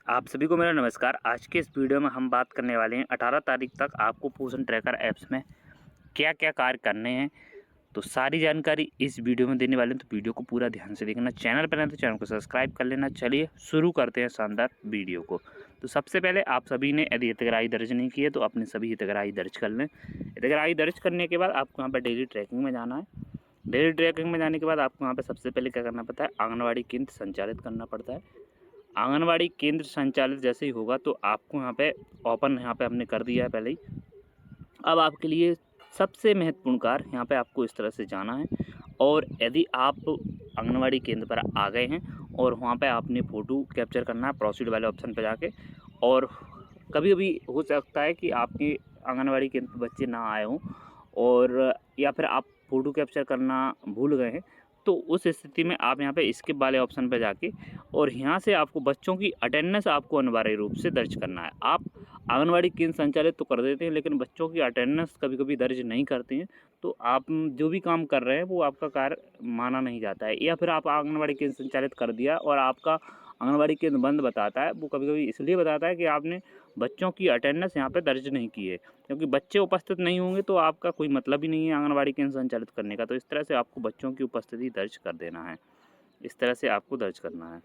आप सभी को मेरा नमस्कार। आज के इस वीडियो में हम बात करने वाले हैं 18 तारीख तक आपको पोषण ट्रैकर ऐप्स में क्या-क्या कार्य करने हैं। तो सारी जानकारी इस वीडियो में देने वाले हैं, तो वीडियो को पूरा ध्यान से देखना। चैनल पर नए तो चैनल को सब्सक्राइब कर लेना। चलिए शुरू करते हैं शानदार वीडियो को। तो सबसे पहले आप सभी ने यदि हितग्राही दर्ज नहीं किए तो अपने सभी हितग्राही दर्ज कर लें। हितग्राही दर्ज करने के बाद आपको यहाँ पर डेली ट्रैकिंग में जाना है। डेली ट्रैकिंग में जाने के बाद आपको यहाँ पर सबसे पहले क्या करना पड़ता है, आंगनबाड़ी केंद्र संचालित करना पड़ता है। आंगनवाड़ी केंद्र संचालित जैसे ही होगा तो आपको यहाँ पे ओपन यहाँ पे हमने कर दिया है पहले ही। अब आपके लिए सबसे महत्वपूर्ण कार्य यहाँ पे आपको इस तरह से जाना है, और यदि आप आंगनवाड़ी केंद्र पर आ गए हैं और वहाँ पे आपने फ़ोटो कैप्चर करना है प्रोसीड वाले ऑप्शन पे जाके। और कभी-कभी हो सकता है कि आपके आंगनवाड़ी केंद्र पे बच्चे ना आए हों, और या फिर आप फ़ोटो कैप्चर करना भूल गए हैं, तो उस स्थिति में आप यहाँ पे स्किप वाले ऑप्शन पे जाके और यहाँ से आपको बच्चों की अटेंडेंस आपको अनिवार्य रूप से दर्ज करना है। आप आंगनवाड़ी केंद्र संचालित तो कर देते हैं, लेकिन बच्चों की अटेंडेंस कभी-कभी दर्ज नहीं करते हैं, तो आप जो भी काम कर रहे हैं वो आपका कार्य माना नहीं जाता है। या फिर आप आंगनवाड़ी केंद्र संचालित कर दिया और आपका आंगनवाड़ी केंद्र बंद बताता है, वो कभी-कभी इसलिए बताता है कि आपने बच्चों की अटेंडेंस यहाँ पे दर्ज नहीं की है, क्योंकि बच्चे उपस्थित नहीं होंगे तो आपका कोई मतलब ही नहीं है आंगनवाड़ी केंद्र संचालित करने का। तो इस तरह से आपको बच्चों की उपस्थिति दर्ज कर देना है। इस तरह से आपको दर्ज करना है।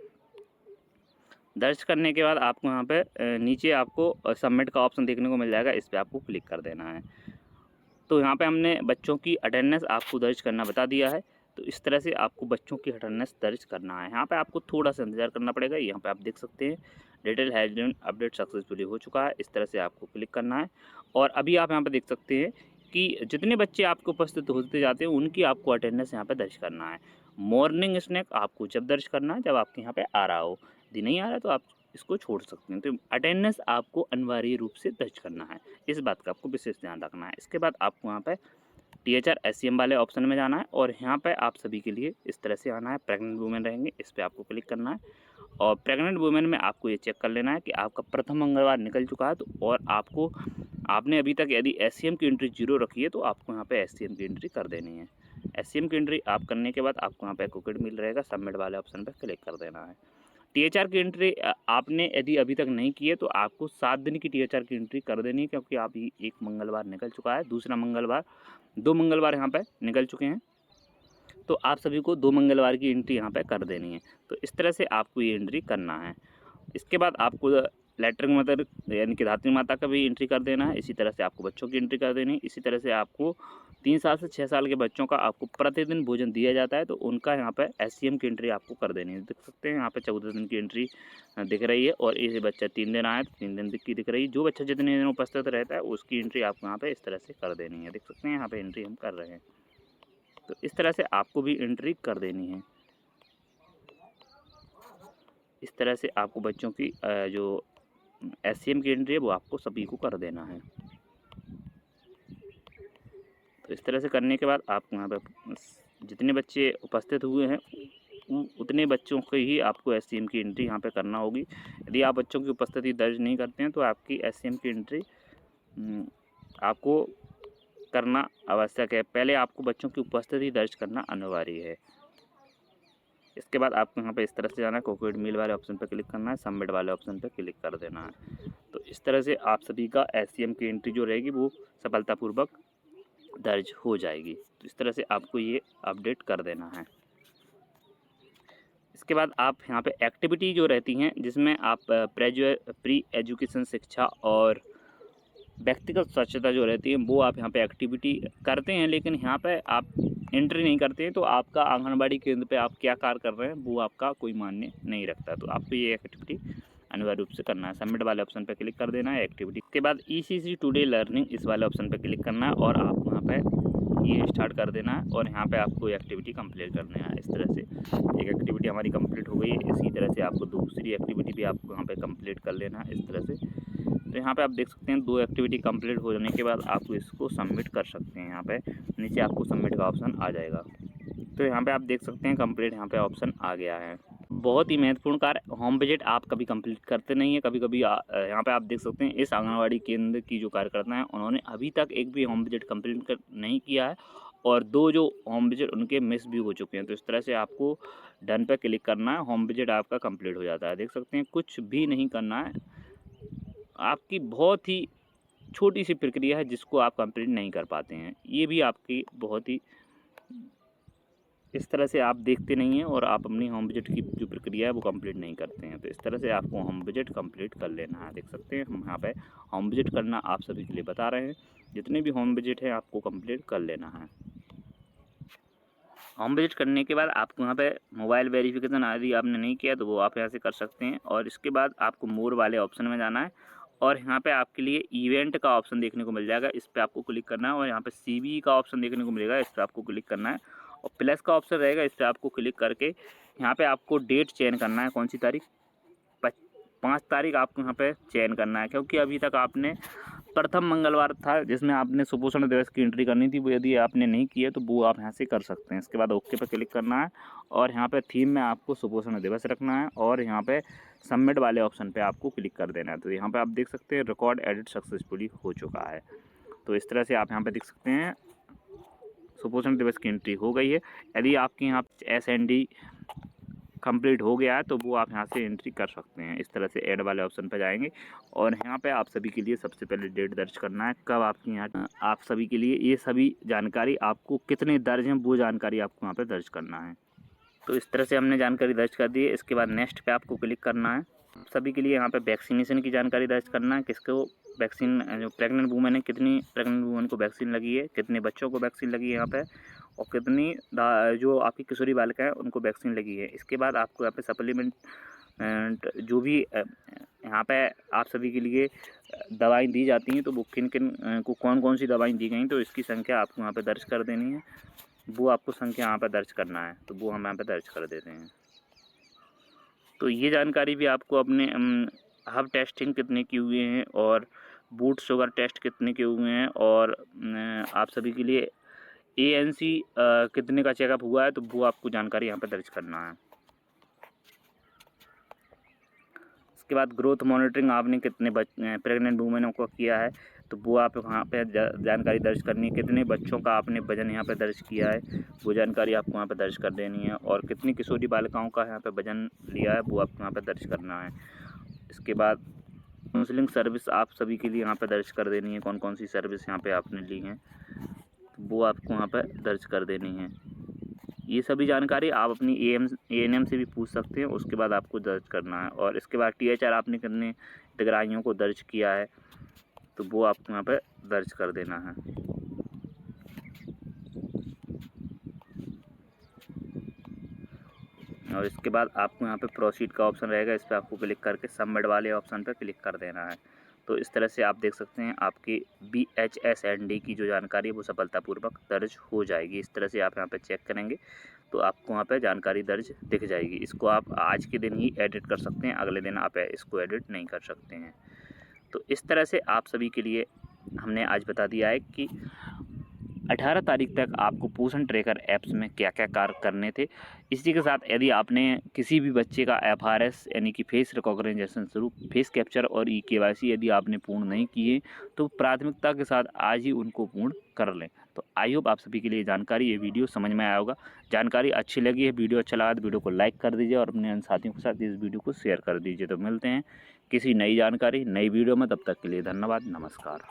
दर्ज करने के बाद आपको यहाँ पे नीचे आपको सबमिट का ऑप्शन देखने को मिल जाएगा, इस पे आपको क्लिक कर देना है। तो यहाँ पे हमने बच्चों की अटेंडेंस आपको दर्ज करना बता दिया है। तो इस तरह से आपको बच्चों की अटेंडेंस दर्ज करना है। यहाँ पे आपको थोड़ा-सा इंतज़ार करना पड़ेगा। यहाँ पे आप देख सकते हैं detail has been update successfully हो चुका है। इस तरह से आपको क्लिक करना है, और अभी आप यहाँ पे देख सकते हैं कि जितने बच्चे आपके उपस्थित होते जाते हैं उनकी आपको अटेंडेंस यहाँ पे दर्ज करना है। मॉर्निंग स्नैक आपको जब दर्ज करना है जब आपके यहाँ पे आ रहा हो। यदि नहीं आ रहा है तो आप इसको छोड़ सकते हैं। तो अटेंडेंस आपको अनिवार्य रूप से दर्ज करना है। इस बात का आपको विशेष ध्यान रखना है। इसके बाद आपको यहाँ पे टीएचआर एससीएम वाले ऑप्शन में जाना है, और यहाँ पे आप सभी के लिए इस तरह से आना है। प्रेग्नेंट वुमेन रहेंगे, इस पे आपको क्लिक करना है, और प्रेग्नेंट वुमेन में आपको ये चेक कर लेना है कि आपका प्रथम मंगलवार निकल चुका है, तो और आपने अभी तक यदि एससीएम की एंट्री 0 रखी है तो आपको यहाँ पे एससीएम की एंट्री कर देनी है। एससीएम की एंट्री आप करने के बाद आपको यहाँ पे एकोकेड मिल रहेगा, सबमिट वाले ऑप्शन पे क्लिक कर देना है। टीएचआर की एंट्री आपने यदि अभी तक नहीं की है तो आपको 7 दिन की टीएचआर की एंट्री कर देनी है, क्योंकि आप ये एक मंगलवार निकल चुका है, दूसरा मंगलवार 2 मंगलवार यहाँ पे निकल चुके हैं, तो आप सभी को 2 मंगलवार की एंट्री यहाँ पे कर देनी है। तो इस तरह से आपको ये एंट्री करना है। इसके बाद आपको लेटरिंग मदर यानी कि धात्री माता का भी एंट्री कर देना है। इसी तरह से आपको बच्चों की एंट्री कर देनी है। इसी तरह से आपको 3 साल से 6 साल के बच्चों का आपको प्रतिदिन भोजन दिया जाता है, तो उनका यहाँ पे एससीएम की एंट्री आपको कर देनी है। देख सकते हैं यहाँ पे 14 दिन की एंट्री दिख रही है, और ये बच्चा 3 दिन आया तो 3 दिन की दिख रही है। जो बच्चा जितने दिन उपस्थित रहता है उसकी एंट्री आपको यहाँ पे इस तरह से कर देनी है। देख सकते हैं यहाँ पे एंट्री हम कर रहे हैं, तो इस तरह से आपको भी एंट्री कर देनी है। इस तरह से आपको बच्चों की जो एससीएम की एंट्री है वो आपको सभी को कर देना है। तो इस तरह से करने के बाद आपको यहाँ पे जितने बच्चे उपस्थित हुए हैं उतने बच्चों को ही आपको एससीएम की एंट्री यहाँ पे करना होगी। यदि आप बच्चों की उपस्थिति दर्ज नहीं करते हैं तो आपकी एससीएम की एंट्री आपको करना आवश्यक है। पहले आपको बच्चों की उपस्थिति दर्ज करना अनिवार्य है। इसके बाद आपको यहाँ पे इस तरह से जाना है, कोविड मील वाले ऑप्शन पर क्लिक करना है, सबमिट वाले ऑप्शन पर क्लिक कर देना है। तो इस तरह से आप सभी का एससीएम की एंट्री जो रहेगी वो सफलतापूर्वक दर्ज हो जाएगी। तो इस तरह से आपको ये अपडेट कर देना है। इसके बाद आप यहाँ पे एक्टिविटी जो रहती हैं जिसमें आप प्री एजुकेशन शिक्षा और व्यक्तिगत स्वच्छता जो रहती है वो आप यहाँ पे एक्टिविटी करते हैं, लेकिन यहाँ पे आप एंट्री नहीं करते हैं, तो आपका आंगनबाड़ी केंद्र पे आप क्या कार्य कर रहे हैं वो आपका कोई मान्य नहीं रखता। तो आपको ये एक्टिविटी अनिवार्य रूप से करना है। सबमिट वाले ऑप्शन पे क्लिक कर देना है एक्टिविटी के बाद ईसीसी टुडे लर्निंग इस वाले ऑप्शन पे क्लिक करना है, और आप वहाँ पे ये स्टार्ट कर देना है, और यहाँ पे आपको एक्टिविटी कंप्लीट करना है। इस तरह से एक एक्टिविटी हमारी कंप्लीट हो गई है। इसी तरह से आपको दूसरी एक्टिविटी भी आपको यहाँ पे कंप्लीट कर लेना है इस तरह से। तो यहाँ पे आप देख सकते हैं 2 एक्टिविटी कंप्लीट हो जाने के बाद आप इसको सबमिट कर सकते हैं। यहाँ पे नीचे आपको सबमिट का ऑप्शन आ जाएगा। तो यहाँ पे आप देख सकते हैं कंप्लीट यहाँ पे ऑप्शन आ गया है। बहुत ही महत्वपूर्ण कार्य होम विजिट आप कभी कंप्लीट करते नहीं है। कभी-कभी यहाँ पे आप देख सकते हैं इस आंगनवाड़ी केंद्र की जो कार्यकर्ता हैं उन्होंने अभी तक एक भी होम विजिट कंप्लीट नहीं किया है, और 2 जो होम विजिट उनके मिस भी हो चुके हैं। तो इस तरह से आपको डन पे क्लिक करना है, होम विजिट आपका कंप्लीट हो जाता है। देख सकते हैं कुछ भी नहीं करना है, आपकी बहुत ही छोटी सी प्रक्रिया है जिसको आप कंप्लीट नहीं कर पाते हैं। ये भी आपकी बहुत ही इस तरह से आप देखते नहीं हैं और आप अपनी होम विजिट की जो प्रक्रिया है वो कंप्लीट नहीं करते हैं। तो इस तरह से आपको होम विजिट कंप्लीट कर लेना है। देख सकते हैं हम यहाँ पे होम विजिट करना आप सभी के लिए बता रहे हैं। जितने भी होम विजिट है आपको कंप्लीट कर लेना है। होम विजिट करने के बाद आपको यहाँ पे मोबाइल वेरिफिकेशन यदि आपने नहीं किया तो वो आप यहाँ से कर सकते हैं। और इसके बाद आपको मोर वाले ऑप्शन में जाना है और यहाँ पे आपके लिए इवेंट का ऑप्शन देखने को मिल जाएगा, इस पर आपको क्लिक करना है। और यहाँ पे सीवी का ऑप्शन देखने को मिलेगा, इस पर आपको क्लिक करना है। और प्लस का ऑप्शन रहेगा, इस पर आपको क्लिक करके यहाँ पे आपको डेट चयन करना है, कौन सी तारीख, 5 तारीख आपको यहाँ पे चयन करना है। क्योंकि अभी तक आपने प्रथम मंगलवार था जिसमें आपने सुपोषण दिवस की एंट्री करनी थी, वो यदि आपने नहीं की है तो वो आप यहाँ से कर सकते हैं। इसके बाद ओके पे क्लिक करना है और यहाँ पे थीम में आपको सुपोषण दिवस रखना है और यहाँ पे सबमिट वाले ऑप्शन पे आपको क्लिक कर देना है। तो यहाँ पे आप देख सकते हैं रिकॉर्ड एडिट सक्सेसफुली हो चुका है। तो इस तरह से आप यहाँ पे देख सकते हैं सुपोषण दिवस की एंट्री हो गई है। यदि आपके यहाँ SND कंप्लीट हो गया है तो वो आप यहाँ से एंट्री कर सकते हैं। इस तरह से ऐड वाले ऑप्शन पर जाएंगे और यहाँ पे आप सभी के लिए सबसे पहले डेट दर्ज करना है, कब आपके यहाँ आप सभी के लिए ये सभी जानकारी आपको कितने दर्ज हैं वो जानकारी आपको यहाँ पे दर्ज करना है। तो इस तरह से हमने जानकारी दर्ज कर दी है। इसके बाद नेक्स्ट पे आपको क्लिक करना है। सभी के लिए यहाँ पे वैक्सीनेशन की जानकारी दर्ज करना है, किसको वैक्सीन, जो प्रेग्नेंट वूमेन है कितनी प्रेग्नेंट वूमेन को वैक्सीन लगी है, कितने बच्चों को वैक्सीन लगी है यहाँ पे, और कितनी जो आपकी किशोरी बालिका है उनको वैक्सीन लगी है। इसके बाद आपको यहाँ पे सप्लीमेंट जो भी यहाँ पे आप सभी के लिए दवाई दी जाती हैं तो वो किन किन को कौन कौन सी दवाई दी गई तो इसकी संख्या आपको यहाँ पे दर्ज कर देनी है। वो आपको संख्या यहाँ पे दर्ज करना है, तो वो हम यहाँ पे दर्ज कर देते हैं। तो ये जानकारी भी आपको अपने हब टेस्टिंग कितने किए हुए हैं और बूट शुगर टेस्ट कितने के हुए हैं और आप सभी के लिए ANC कितने का चेकअप हुआ है तो वो आपको जानकारी यहाँ पर दर्ज करना है। इसके बाद ग्रोथ मॉनिटरिंग आपने कितने प्रेग्नेंट वूमेनों को किया है तो वो आप वहाँ पे जानकारी दर्ज करनी है। कितने बच्चों का आपने वजन यहाँ पे दर्ज किया है वो जानकारी आपको यहाँ पे दर्ज कर देनी है। और कितनी किशोरी बालिकाओं का यहाँ पे वजन लिया है वो आपको यहाँ पे दर्ज करना है। इसके बाद काउंसलिंग सर्विस आप सभी के लिए यहाँ पे दर्ज कर देनी है, कौन कौन सी सर्विस यहाँ पे आपने ली हैं वो आपको वहाँ पे दर्ज कर देनी है। ये सभी जानकारी आप अपनी ANM से भी पूछ सकते हैं, उसके बाद आपको दर्ज करना है। और इसके बाद THR आपने कितने हितग्राहियों को दर्ज किया है तो वो आपको यहाँ पे दर्ज कर देना है। और इसके बाद आपको यहाँ पे प्रोसीड का ऑप्शन रहेगा, इस पर आपको क्लिक करके सबमिट वाले ऑप्शन पर क्लिक कर देना है। तो इस तरह से आप देख सकते हैं आपकी BHSND की जो जानकारी है वो सफलतापूर्वक दर्ज हो जाएगी। इस तरह से आप यहाँ पे चेक करेंगे तो आपको वहाँ पे जानकारी दर्ज दिख जाएगी। इसको आप आज के दिन ही एडिट कर सकते हैं, अगले दिन आप इसको एडिट नहीं कर सकते हैं। तो इस तरह से आप सभी के लिए हमने आज बता दिया है कि 18 तारीख तक आपको पोषण ट्रैकर ऐप्स में क्या क्या कार्य करने थे। इसी के साथ यदि आपने किसी भी बच्चे का FRS यानी कि फेस रिकॉग्नाइजेशन स्वरूप फेस कैप्चर और EKYC यदि आपने पूर्ण नहीं किए तो प्राथमिकता के साथ आज ही उनको पूर्ण कर लें। तो आई होप आप सभी के लिए जानकारी, ये वीडियो समझ में आया होगा। जानकारी अच्छी लगी है, वीडियो अच्छा लगा तो वीडियो को लाइक कर दीजिए और अपने अन्य साथियों के साथ इस वीडियो को शेयर कर दीजिए। तो मिलते हैं किसी नई जानकारी नई वीडियो में, तब तक के लिए धन्यवाद, नमस्कार।